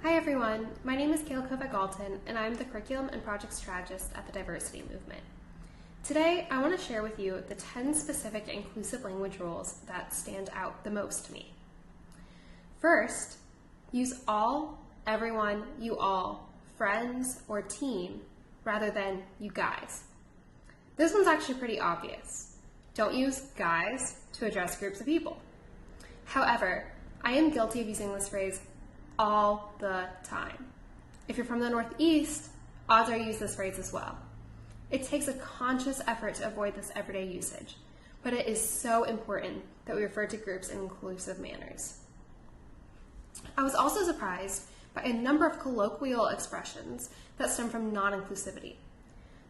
Hi everyone, my name is Kaela Kovach-Galton and I'm the Curriculum and Project Strategist at the Diversity Movement. Today, I want to share with you the 10 specific inclusive language rules that stand out the most to me. First, use all, everyone, you all, friends, or team rather than you guys. This one's actually pretty obvious. Don't use guys to address groups of people. However, I am guilty of using this phrase all the time. If you're from the Northeast, odds are you use this phrase as well. It takes a conscious effort to avoid this everyday usage, but it is so important that we refer to groups in inclusive manners. I was also surprised by a number of colloquial expressions that stem from non-inclusivity.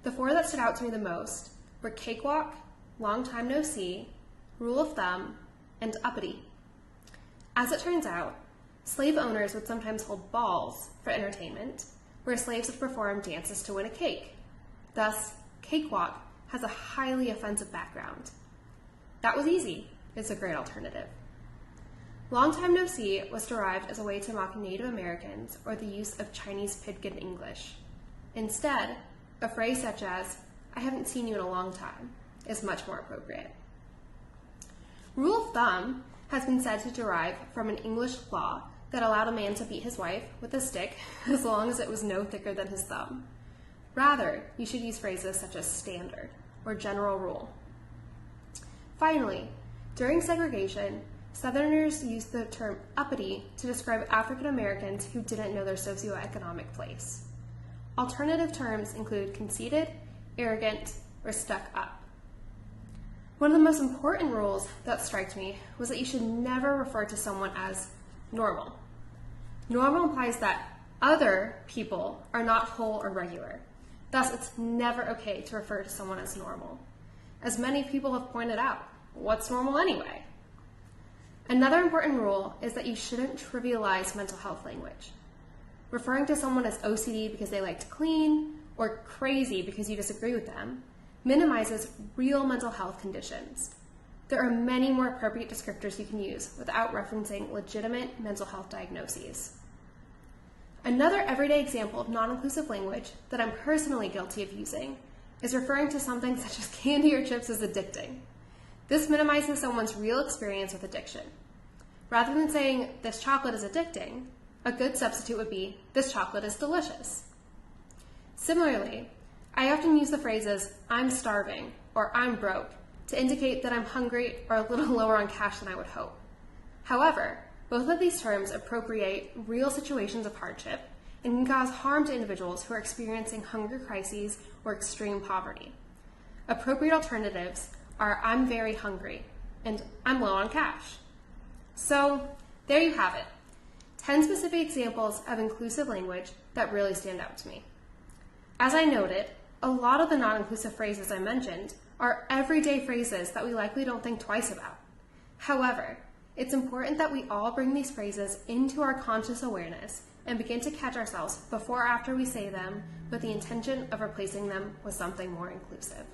The 4 that stood out to me the most were cakewalk, long time no see, rule of thumb, and uppity. As it turns out, slave owners would sometimes hold balls for entertainment, where slaves would perform dances to win a cake. Thus, cakewalk has a highly offensive background. That was easy. It's a great alternative. Long time no see was derived as a way to mock Native Americans or the use of Chinese pidgin English. Instead, a phrase such as, "I haven't seen you in a long time," is much more appropriate. Rule of thumb has been said to derive from an English law that allowed a man to beat his wife with a stick as long as it was no thicker than his thumb. Rather, you should use phrases such as standard or general rule. Finally, during segregation, Southerners used the term uppity to describe African Americans who didn't know their socioeconomic place. Alternative terms include conceited, arrogant, or stuck up. One of the most important rules that struck me was that you should never refer to someone as normal. Normal implies that other people are not whole or regular. Thus, it's never okay to refer to someone as normal. As many people have pointed out, what's normal anyway? Another important rule is that you shouldn't trivialize mental health language. Referring to someone as OCD because they like to clean, or crazy because you disagree with them, minimizes real mental health conditions. There are many more appropriate descriptors you can use without referencing legitimate mental health diagnoses. Another everyday example of non-inclusive language that I'm personally guilty of using is referring to something such as candy or chips as addicting. This minimizes someone's real experience with addiction. Rather than saying, "this chocolate is addicting," a good substitute would be, "this chocolate is delicious." Similarly, I often use the phrases, "I'm starving," or "I'm broke," to indicate that I'm hungry or a little lower on cash than I would hope. However, both of these terms appropriate real situations of hardship and can cause harm to individuals who are experiencing hunger crises or extreme poverty. Appropriate alternatives are "I'm very hungry" and "I'm low on cash." So, there you have it. 10 specific examples of inclusive language that really stand out to me. As I noted, a lot of the non-inclusive phrases I mentioned are everyday phrases that we likely don't think twice about. However, it's important that we all bring these phrases into our conscious awareness and begin to catch ourselves before or after we say them with the intention of replacing them with something more inclusive.